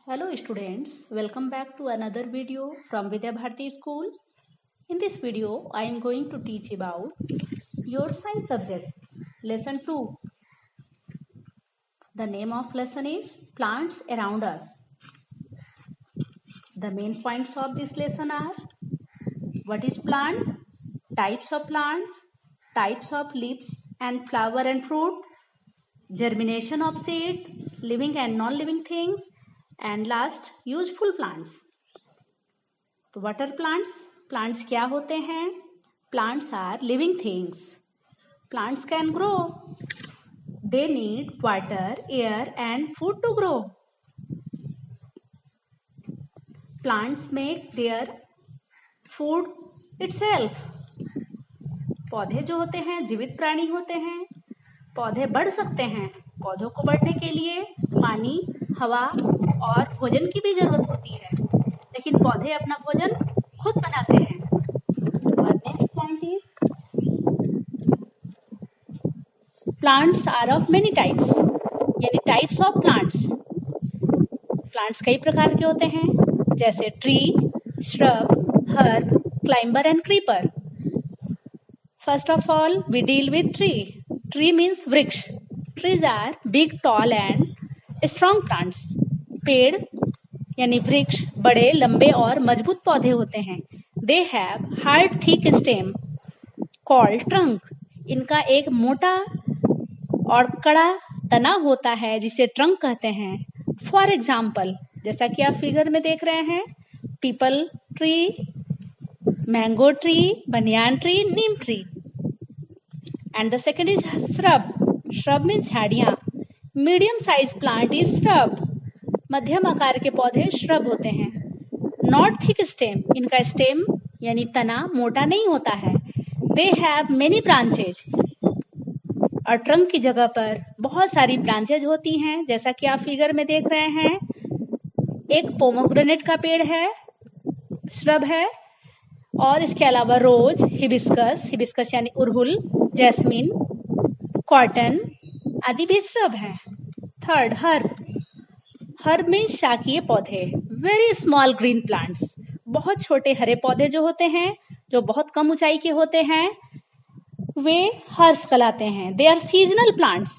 Hello students, welcome back to another video from Vidya Bharati School. In this video, I am going to teach about your science subject, lesson 2. The name of lesson is Plants Around Us. The main points of this lesson are: what is plant, types of plants, types of leaves and flower and fruit, germination of seed, living and non-living things, and last, useful plants. तो what are plants? Plants क्या होते हैं? Plants are living things. Plants can grow. They need water, air and food to grow. Plants make their food itself. पौधे जो होते हैं जीवित प्राणी होते हैं. पौधे बढ़ सकते हैं. पौधों को बढ़ने के लिए पानी, हवा और भोजन की भी जरूरत होती है, लेकिन पौधे अपना भोजन खुद बनाते हैं. और next point is plants are of many types, यानी टाइप्स ऑफ प्लांट्स. प्लांट्स कई प्रकार के होते हैं, जैसे tree, shrub, herb, climber and creeper. First of all we deal with tree. Tree means वृक्ष. Trees are big, tall and strong plants. पेड़ यानी वृक्ष बड़े, लंबे और मजबूत पौधे होते हैं. They have hard thick stem called trunk. इनका एक मोटा और कड़ा तना होता है जिसे ट्रंक कहते हैं. फॉर एग्जाम्पल, जैसा कि आप फिगर में देख रहे हैं, peepal tree, mango tree, banyan tree, neem tree. And the second is shrub. Shrub means झाड़ियां. Medium size plant is shrub. मध्यम आकार के पौधे श्रब होते हैं. Not thick stem. इनका स्टेम यानी तना मोटा नहीं होता है. They have many branches. और ट्रंक की जगह पर बहुत सारी ब्रांचेज होती हैं, जैसा कि आप फिगर में देख रहे हैं. एक पोमोग्रेनेट का पेड़ है, श्रब है. और इसके अलावा रोज, हिबिस्कस यानी उड़हुल, जैस्मिन, कॉटन आदि भी श्रब है. Third, herb. हर्ब मीन्स शाकीय पौधे. Very small green plants. बहुत छोटे हरे पौधे जो होते हैं, जो बहुत कम ऊंचाई के होते हैं, वे हर्ब्स कहलाते हैं. They are seasonal plants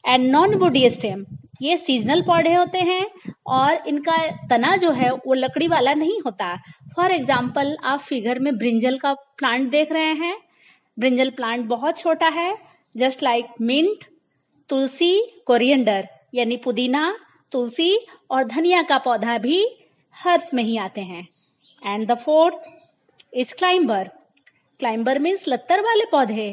and non woody stem. ये सीजनल पौधे होते हैं और इनका तना जो है वो लकड़ी वाला नहीं होता. फॉर एग्जाम्पल, आप फिगर में ब्रिंजल का प्लांट देख रहे हैं. ब्रिंजल प्लांट बहुत छोटा है, जस्ट लाइक मिंट, तुलसी, कोरिएंडर यानी पुदीना, तुलसी और धनिया का पौधा भी हर्ब्स में ही आते हैं. And the fourth is climber. Climber means लत्तर वाले पौधे.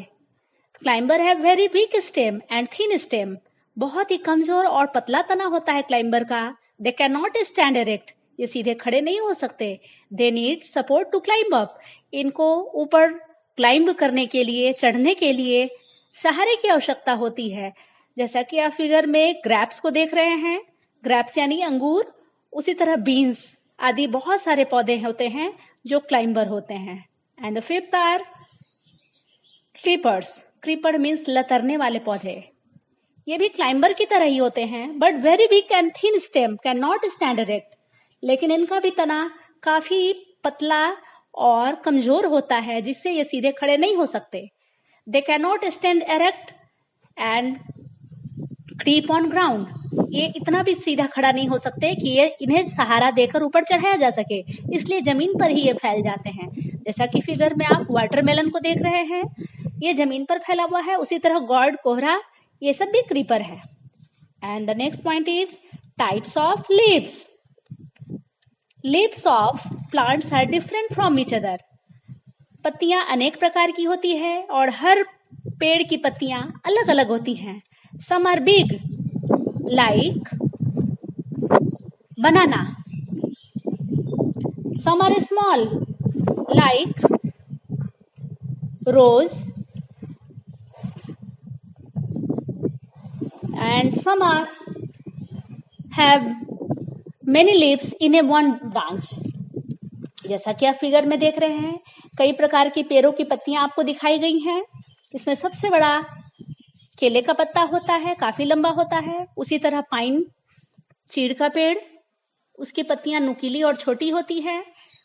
क्लाइंबर है very weak stem and thin stem. बहुत ही कमजोर और पतला तना होता है क्लाइंबर का. They can not stand erect. ये सीधे खड़े नहीं हो सकते. They need support to climb up. इनको ऊपर क्लाइंब करने के लिए, चढ़ने के लिए सहारे की आवश्यकता होती है. जैसा कि आप फिगर में ग्रेप्स को देख रहे हैं. ग्रेप्स यानी अंगूर. उसी तरह बीन्स आदि बहुत सारे पौधे होते हैं जो क्लाइंबर होते हैं. And the fifth are creepers. Creeper means लतरने वाले पौधे. ये भी क्लाइंबर की तरह ही होते हैं, but very weak and thin stem, can not stand erect. लेकिन इनका भी तना काफी पतला और कमजोर होता है, जिससे ये सीधे खड़े नहीं हो सकते. They can not stand erect and creep on ground. ये इतना भी सीधा खड़ा नहीं हो सकते कि ये इन्हें सहारा देकर ऊपर चढ़ाया जा सके, इसलिए जमीन पर ही ये फैल जाते हैं. जैसा कि फिगर में आप वाटरमेलन को देख रहे हैं, ये जमीन पर फैला हुआ है. उसी तरह गॉड, कोहरा, ये सब भी क्रीपर है. And the next point is types of leaves. Leaves of plants are different from each other. पत्तियां अनेक प्रकार की होती है और हर पेड़ की पत्तियां अलग अलग होती हैं. Some are big like banana. Some are small like rose. And some have many leaves in a one branch. जैसा कि आप फिगर में देख रहे हैं, कई प्रकार की पेड़ों की पत्तियां आपको दिखाई गई हैं. इसमें सबसे बड़ा केले का पत्ता होता है, काफी लंबा होता है. उसी तरह पाइन, चीड़ का पेड़, उसकी पत्तियां नुकीली और छोटी होती हैं।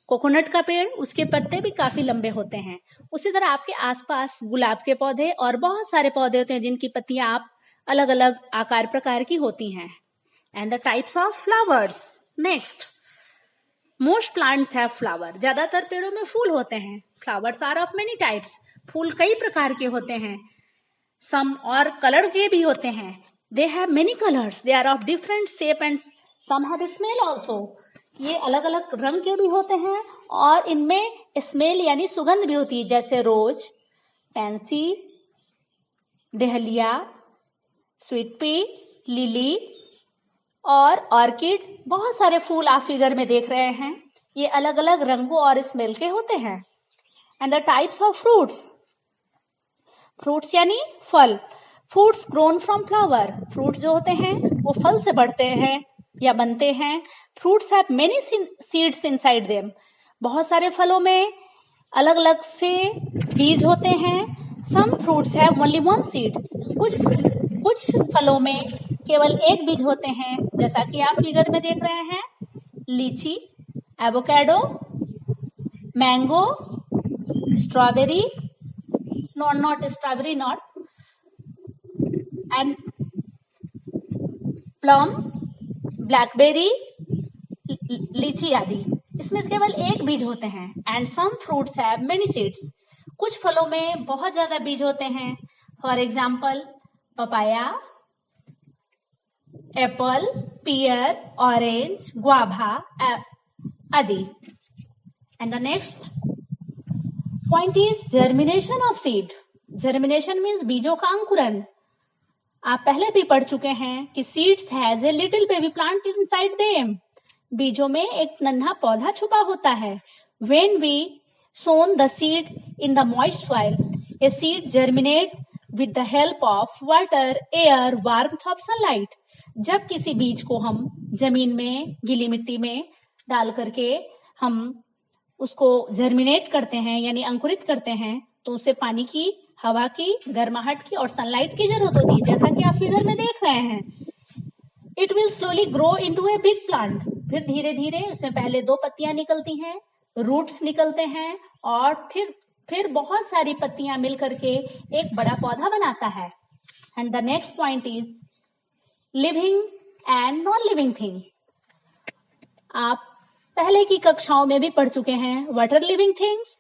कोकोनट का पेड़, उसके पत्ते भी काफी लंबे होते हैं। उसी तरह आपके आसपास गुलाब के पौधे और बहुत सारे पौधे होते हैं जिनकी पत्तियां आप अलग अलग आकार प्रकार की होती हैं। And the types of flowers. Next, most plants have flower. ज्यादातर पेड़ों में फूल होते हैं। Flowers are of many types. फूल कई प्रकार के होते हैं। सम और कलर के भी होते हैं। They have many colours, they are of different shape and some have smell also. ये अलग अलग रंग के भी होते हैं और इनमें स्मेल यानी सुगंध भी होती है, जैसे rose, pansy, dahlia, sweet pea, lily और ऑर्किड। बहुत सारे फूल आप फिगर में देख रहे हैं। ये अलग अलग रंगों और स्मेल के होते हैं। And the types of fruits. Fruits यानी फल। Fruits grown from flower. Fruits जो होते हैं वो फल से बढ़ते हैं या बनते हैं। Fruits have many seeds inside them. बहुत सारे फलों में अलग अलग से बीज होते हैं। Some fruits have only one seed. कुछ फलों में केवल एक बीज होते हैं, जैसा कि आप फिगर में देख रहे हैं। Lychee, avocado, mango, strawberry, not strawberry not, and plum, blackberry, lychee आदि। इसमें केवल एक बीज होते हैं। And some fruits have many seeds. कुछ फलों में बहुत ज्यादा बीज होते हैं। For example papaya, apple, pear, orange, guava आदि। And the next point is germination of seed. Germination means बीजों का अंकुरण। आप पहले भी पढ़ चुके हैं कि seeds has a little baby plant inside them. बीजों में एक नन्हा पौधा छुपा होता है। When we sown the seed in the moist soil, a seed germinate with the help of water, air, warmth of sunlight. जब किसी बीज को हम जमीन में, गीली मिट्टी में डाल करके हम उसको जर्मिनेट करते हैं यानी अंकुरित करते हैं, तो उसे पानी की, हवा की, गर्माहट की और सनलाइट की जरूरत होती है, जैसा कि आप फिगर में देख रहे हैं। It will slowly grow into a big plant. फिर धीरे धीरे उसमें पहले 2 पत्तियां निकलती हैं, रूट्स निकलते हैं और फिर बहुत सारी पत्तियां मिल करके एक बड़ा पौधा बनाता है। And the next point is living and non living thing. आप पहले की कक्षाओं में भी पढ़ चुके हैं। What are living things?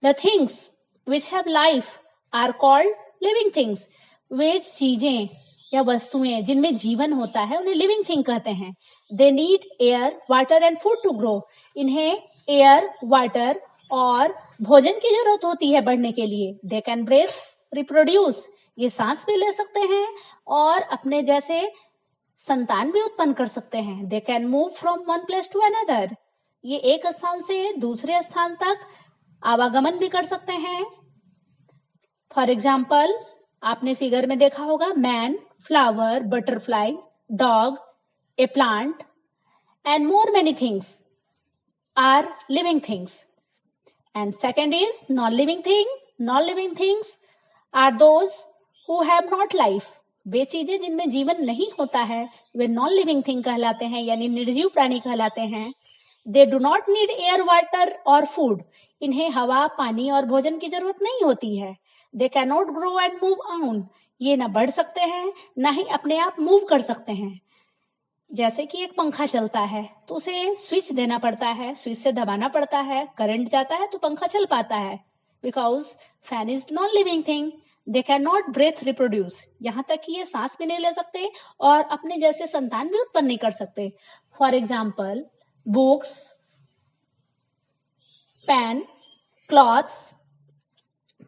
The things which have life are called living things. वे चीजें या वस्तुएं जिनमें जीवन होता है उन्हें लिविंग थिंग कहते हैं। They need air, water and food to grow. इन्हें एयर, वाटर और भोजन की जरूरत होती है बढ़ने के लिए। They can breathe, reproduce. ये सांस भी ले सकते हैं और अपने जैसे संतान भी उत्पन्न कर सकते हैं। They can move from one place to another. ये एक स्थान से दूसरे स्थान तक आवागमन भी कर सकते हैं। फॉर एग्जाम्पल आपने फिगर में देखा होगा, man, flower, butterfly, dog, a plant and more many things are living things. And second is non living thing. Non living things are those who have not life. वे चीजें जिनमें जीवन नहीं होता है वे नॉन लिविंग थिंग कहलाते हैं यानी निर्जीव प्राणी कहलाते हैं। They do not need air, water और फूड। इन्हें हवा, पानी और भोजन की जरूरत नहीं होती है। दे can not grow and move on. ये ना बढ़ सकते हैं ना ही अपने आप मूव कर सकते हैं। जैसे कि एक पंखा चलता है तो उसे स्विच देना पड़ता है, स्विच से दबाना पड़ता है, करंट जाता है तो पंखा चल पाता है। Because fan is non living thing. They can not breathe, reproduce. यहाँ तक कि ये सांस भी नहीं ले सकते और अपने जैसे संतान भी उत्पन्न नहीं कर सकते। For example books, pen, clothes,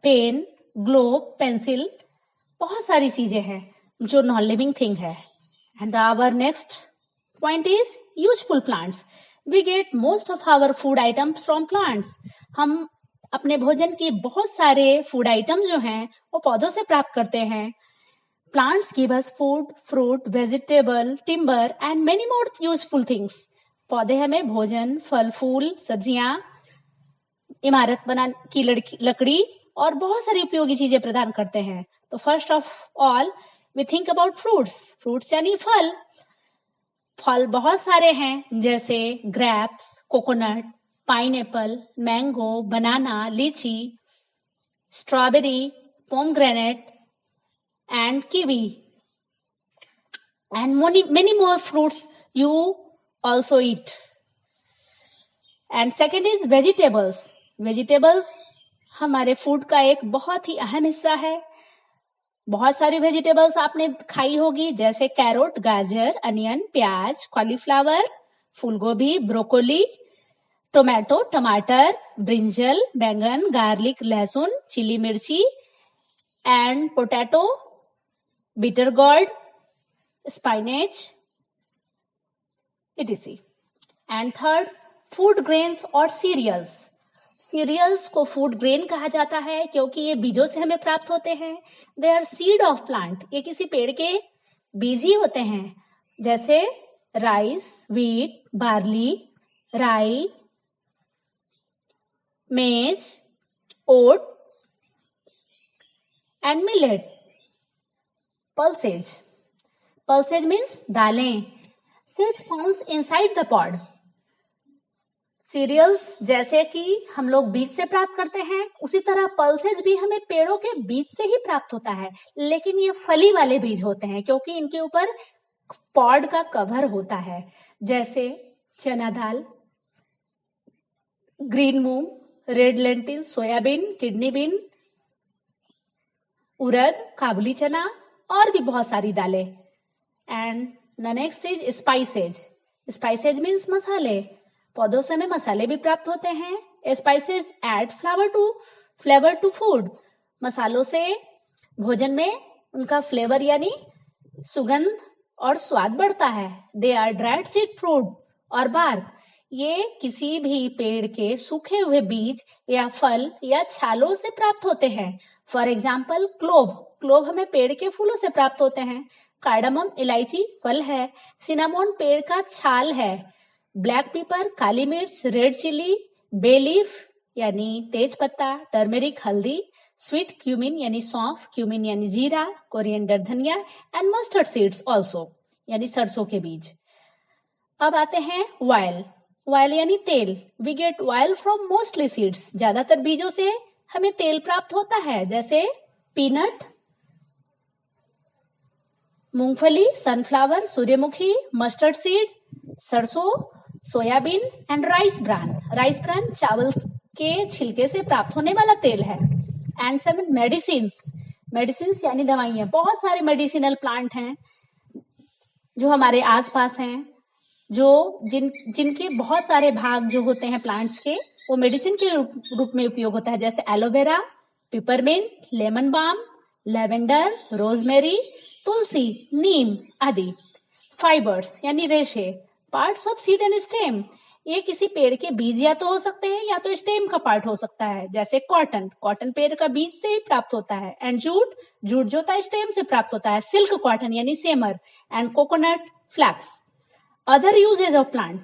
pen, globe, pencil, बहुत सारी चीजें हैं जो नॉन लिविंग थिंग है। And our next point is useful plants. We get most of our food items from plants. हम अपने भोजन के बहुत सारे फूड आइटम जो हैं वो पौधों से प्राप्त करते हैं। Plants give us food, fruit, vegetable, timber and many more useful things. पौधे हमें भोजन, फल, फूल, सब्जियां, इमारत बनाने की लकड़ी और बहुत सारी उपयोगी चीजें प्रदान करते हैं। तो first of all we think about fruits. Fruits यानी फल। फल बहुत सारे हैं, जैसे grapes, coconut, pineapple, mango, banana, lychee, strawberry, pomegranate and kiwi, and many more fruits you also eat. And second is vegetables. Vegetables हमारे फूड का एक बहुत ही अहम हिस्सा है. बहुत सारी वेजिटेबल्स आपने खाई होगी, जैसे कैरोट, गाजर, अनियन, प्याज, कॉलीफ्लावर, फूलगोभी, ब्रोकोली, टोमेटो, टमाटर, ब्रिंजल, बैंगन, गार्लिक, लहसुन, चिली मिर्ची, and potato, bitter gourd, spinach, etc. And third, food grains और cereals. Cereals को food grain कहा जाता है क्योंकि ये बीजों से हमें प्राप्त होते हैं. They are seed of plant. ये किसी पेड़ के बीज ही होते हैं, जैसे rice, wheat, barley, rye, maize, oat and millet. Pulses. Pulses means दालें. Seeds found inside the pod. Cereals जैसे कि हम लोग बीज से प्राप्त करते हैं, उसी तरह पल्सेज भी हमें पेड़ों के बीज से ही प्राप्त होता है, लेकिन ये फली वाले बीज होते हैं क्योंकि इनके ऊपर पॉड का कवर होता है, जैसे चना दाल, ग्रीन मूंग, red lentil, soybean, kidney bean, उड़द, काबुली चना और भी बहुत सारी दालें. And the next is spices. Spices means मसाले. पौधों से हमें मसाले भी प्राप्त होते हैं. Spices add flavour to food. मसालों से भोजन में उनका फ्लेवर यानी सुगंध और स्वाद बढ़ता है. They are dried seed fruit और बार्क. ये किसी भी पेड़ के सूखे हुए बीज या फल या छालों से प्राप्त होते हैं. For example clove. क्लोव हमें पेड़ के फूलों से प्राप्त होते हैं. कार्डामम इलायची फल है. सिनामोन पेड़ का छाल है. ब्लैक पेपर, काली मिर्च, रेड चिली, बे लीफ यानी तेज पत्ता, टर्मेरिक हल्दी, स्वीट क्यूमिन यानी सौंफ, क्यूमिन यानी जीरा, कोरिएंडर धनिया, एंड मस्टर्ड सीड्स ऑल्सो यानी सरसों के बीज. अब आते हैं ऑयल. ऑयल यानी तेल. We get oil from mostly seeds. ज्यादातर बीजों से हमें तेल प्राप्त होता है, जैसे पीनट, मूंगफली, सनफ्लावर, सूर्यमुखी, मस्टर्ड सीड, सरसों, soybean and rice bran. Rice bran चावल के छिलके से प्राप्त होने वाला तेल है. And seven medicines. मेडिसिन्स यानी दवाइयां. बहुत सारे मेडिसिनल प्लांट हैं जो हमारे आसपास हैं, जिनके बहुत सारे भाग जो होते हैं प्लांट्स के, वो मेडिसिन के रूप में उपयोग होता है, जैसे aloe vera, peppermint, lemon balm, lavender, rosemary, तुलसी, नीम आदि. फाइबर्स यानी रेशे. Parts of seed and stem. ये किसी पेड़ के बीज या तो हो सकते हैं या तो स्टेम का पार्ट हो सकता है, जैसे कॉटन. कॉटन पेड़ का बीज से ही प्राप्त होता है. And jute. जूट जो होता है स्टेम से प्राप्त होता है. सिल्क कॉटन यानी सेमर. And coconut, flax. Other uses of plant.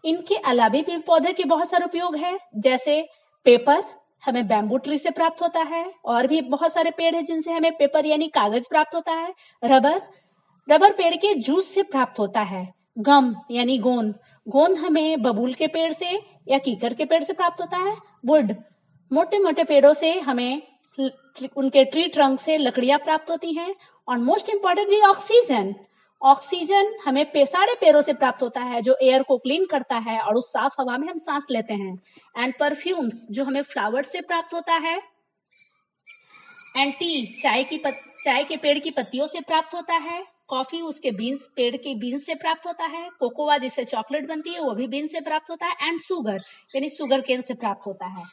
इनके अलावा भी पौधे के बहुत सारे उपयोग है, जैसे पेपर हमें बैम्बू ट्री से प्राप्त होता है, और भी बहुत सारे पेड़ हैं जिनसे हमें पेपर यानी कागज प्राप्त होता है. रबर पेड़ के जूस से प्राप्त होता है. गम यानी गोंद. गोंद हमें बबूल के पेड़ से या कीकर के पेड़ से प्राप्त होता है. वुड मोटे मोटे पेड़ों से हमें उनके ट्री ट्रंक से लकड़ियां प्राप्त होती हैं. और मोस्ट इंपॉर्टेंटली ऑक्सीजन. ऑक्सीजन हमें सारे पेड़ों से प्राप्त होता है, जो एयर को क्लीन करता है और उस साफ हवा में हम सांस लेते हैं. एंड परफ्यूम्स जो हमें फ्लावर से प्राप्त होता है. एंड टी चाय के पेड़ की पत्तियों से प्राप्त होता है. कॉफी उसके बीन्स, पेड़ के बीन्स से प्राप्त होता है. कोकोआ जिससे चॉकलेट बनती है वो भी बीन्स से प्राप्त होता है. एंड शुगर यानी शुगर केन से प्राप्त होता है.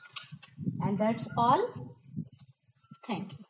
And that's all. Thank you.